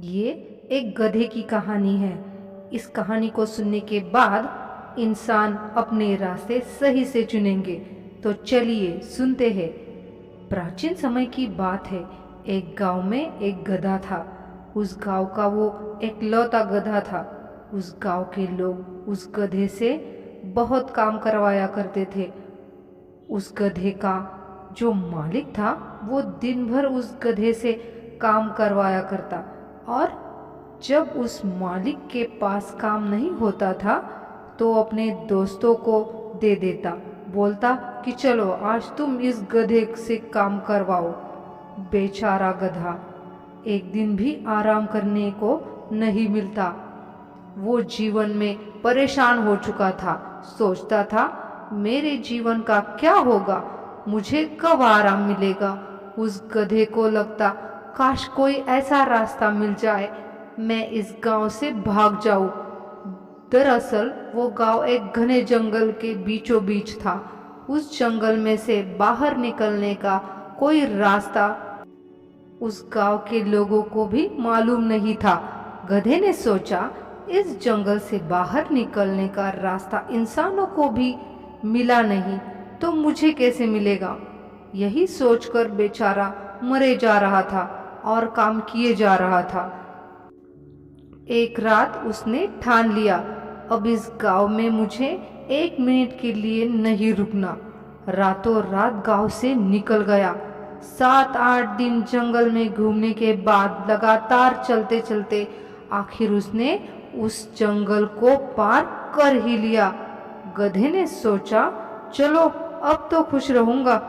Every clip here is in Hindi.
ये एक गधे की कहानी है। इस कहानी को सुनने के बाद इंसान अपने रास्ते सही से चुनेंगे। तो चलिए सुनते हैं। प्राचीन समय की बात है। एक गांव में एक गधा था। उस गांव का वो एकलौता गधा था। उस गांव के लोग उस गधे से बहुत काम करवाया करते थे। उस गधे का जो मालिक था वो दिन भर उस गधे से काम करवाया करता, और जब उस मालिक के पास काम नहीं होता था तो अपने दोस्तों को दे देता। बोलता कि चलो आज तुम इस गधे से काम करवाओ। बेचारा गधा एक दिन भी आराम करने को नहीं मिलता। वो जीवन में परेशान हो चुका था। सोचता था मेरे जीवन का क्या होगा, मुझे कब आराम मिलेगा। उस गधे को लगता काश कोई ऐसा रास्ता मिल जाए, मैं इस गांव से भाग जाऊं। दरअसल वो गांव एक घने जंगल के बीचों बीच था। उस जंगल में से बाहर निकलने का कोई रास्ता उस गांव के लोगों को भी मालूम नहीं था। गधे ने सोचा इस जंगल से बाहर निकलने का रास्ता इंसानों को भी मिला नहीं तो मुझे कैसे मिलेगा। यही सोचकर बेचारा मरे जा रहा था और काम किए जा रहा था। एक रात उसने ठान लिया, अब इस गांव में मुझे 1 मिनट के लिए नहीं रुकना। रातों रात गांव से निकल गया। 7-8 दिन जंगल में घूमने के बाद लगातार चलते चलते आखिर उसने उस जंगल को पार कर ही लिया। गधे ने सोचा चलो अब तो खुश रहूंगा।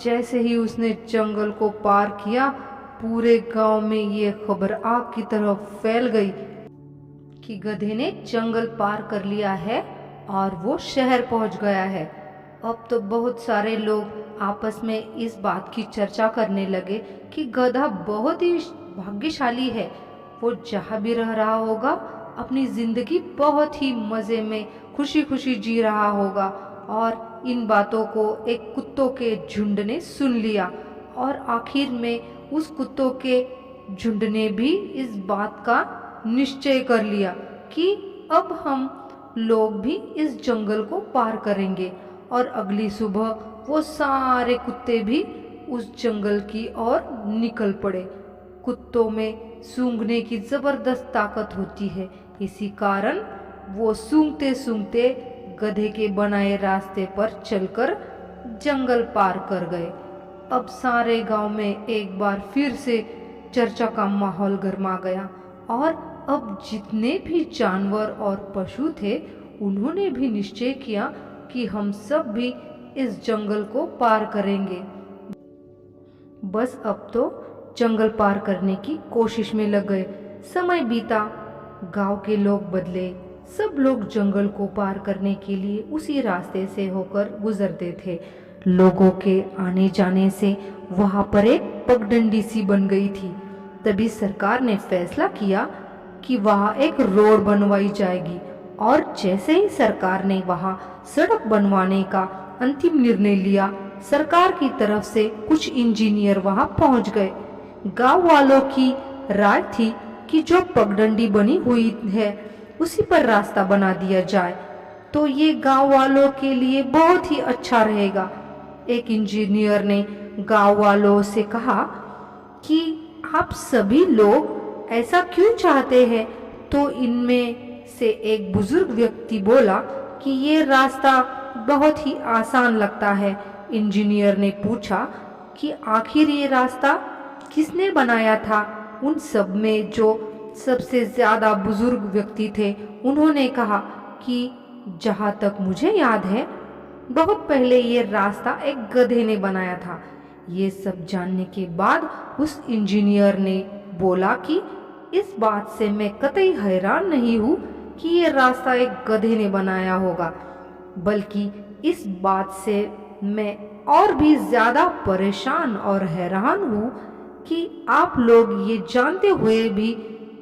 जैसे ही उसने जंगल को पार किया, पूरे गांव में ये खबर आग की तरह फैल गई कि गधे ने जंगल पार कर लिया है और वो शहर पहुंच गया है। अब तो बहुत सारे लोग आपस में इस बात की चर्चा करने लगे कि गधा बहुत ही भाग्यशाली है। वो जहाँ भी रह रहा होगा अपनी जिंदगी बहुत ही मजे में खुशी खुशी जी रहा होगा। और इन बातों को एक कुत्तों के झुंड ने सुन लिया, और आखिर में उस कुत्तों के झुंड ने भी इस बात का निश्चय कर लिया कि अब हम लोग भी इस जंगल को पार करेंगे। और अगली सुबह वो सारे कुत्ते भी उस जंगल की ओर निकल पड़े। कुत्तों में सूंघने की जबरदस्त ताकत होती है, इसी कारण वो सूंघते सूंघते गधे के बनाए रास्ते पर चलकर जंगल पार कर गए। अब सारे गांव में एक बार फिर से चर्चा का माहौल गर्मा गया, और अब जितने भी जानवर और पशु थे उन्होंने भी निश्चय किया कि हम सब भी इस जंगल को पार करेंगे। बस अब तो जंगल पार करने की कोशिश में लग गए। समय बीता, गांव के लोग बदले। सब लोग जंगल को पार करने के लिए उसी रास्ते से होकर गुजरते थे। लोगों के आने जाने से वहां पर एक पगडंडी सी बन गई थी। तभी सरकार ने फैसला किया कि वहां एक रोड बनवाई जाएगी, और जैसे ही सरकार ने वहां सड़क बनवाने का अंतिम निर्णय लिया, सरकार की तरफ से कुछ इंजीनियर वहां पहुंच गए। गांव वालों की राय थी कि जो पगडंडी बनी हुई है उसी पर रास्ता बना दिया जाए तो ये गांव वालों के लिए बहुत ही अच्छा रहेगा। एक इंजीनियर ने गांव वालों से कहा कि आप सभी लोग ऐसा क्यों चाहते हैं। तो इनमें से एक बुजुर्ग व्यक्ति बोला कि ये रास्ता बहुत ही आसान लगता है। इंजीनियर ने पूछा कि आखिर ये रास्ता किसने बनाया था। उन सब में जो सबसे ज्यादा बुजुर्ग व्यक्ति थे उन्होंने कहा कि जहाँ तक मुझे याद है बहुत पहले ये रास्ता एक गधे ने बनाया था। ये सब जानने के बाद उस इंजीनियर ने बोला कि इस बात से मैं कतई हैरान नहीं हूँ कि ये रास्ता एक गधे ने बनाया होगा, बल्कि इस बात से मैं और भी ज्यादा परेशान और हैरान हूँ कि आप लोग ये जानते हुए भी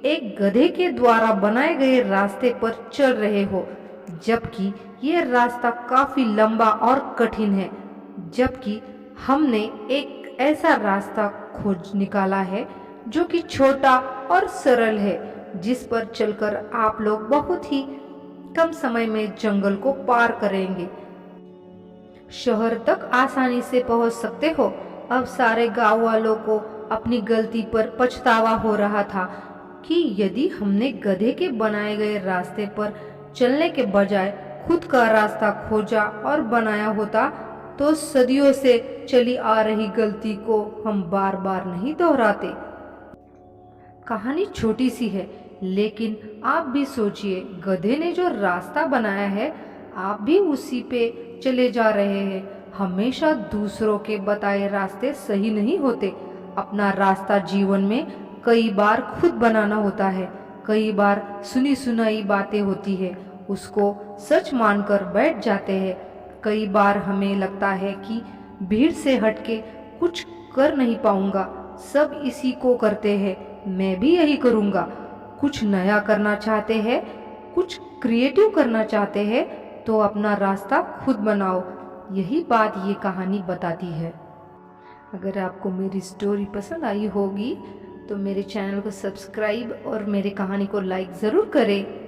एक गधे के द्वारा बनाए गए रास्ते पर चल रहे हो, जबकि ये रास्ता काफी लंबा और कठिन है। जबकि हमने एक ऐसा रास्ता खोज निकाला है जो कि छोटा और सरल है, जिस पर चलकर आप लोग बहुत ही कम समय में जंगल को पार करेंगे, शहर तक आसानी से पहुंच सकते हो। अब सारे गांव वालों को अपनी गलती पर पछतावा हो रहा था कि यदि हमने गधे के बनाए गए रास्ते पर चलने के बजाय खुद का रास्ता खोजा और बनाया होता तो सदियों से चली आ रही गलती को हम बार बार नहीं दोहराते। कहानी छोटी सी है, लेकिन आप भी सोचिए, गधे ने जो रास्ता बनाया है आप भी उसी पे चले जा रहे हैं। हमेशा दूसरों के बताए रास्ते सही नहीं होते। अपना रास्ता जीवन में कई बार खुद बनाना होता है। कई बार सुनी सुनाई बातें होती है, उसको सच मानकर बैठ जाते हैं। कई बार हमें लगता है कि भीड़ से हटके कुछ कर नहीं पाऊंगा, सब इसी को करते हैं, मैं भी यही करूंगा। कुछ नया करना चाहते हैं, कुछ क्रिएटिव करना चाहते हैं तो अपना रास्ता खुद बनाओ। यही बात ये कहानी बताती है। अगर आपको मेरी स्टोरी पसंद आई होगी तो मेरे चैनल को सब्सक्राइब और मेरे कहानी को लाइक ज़रूर करें।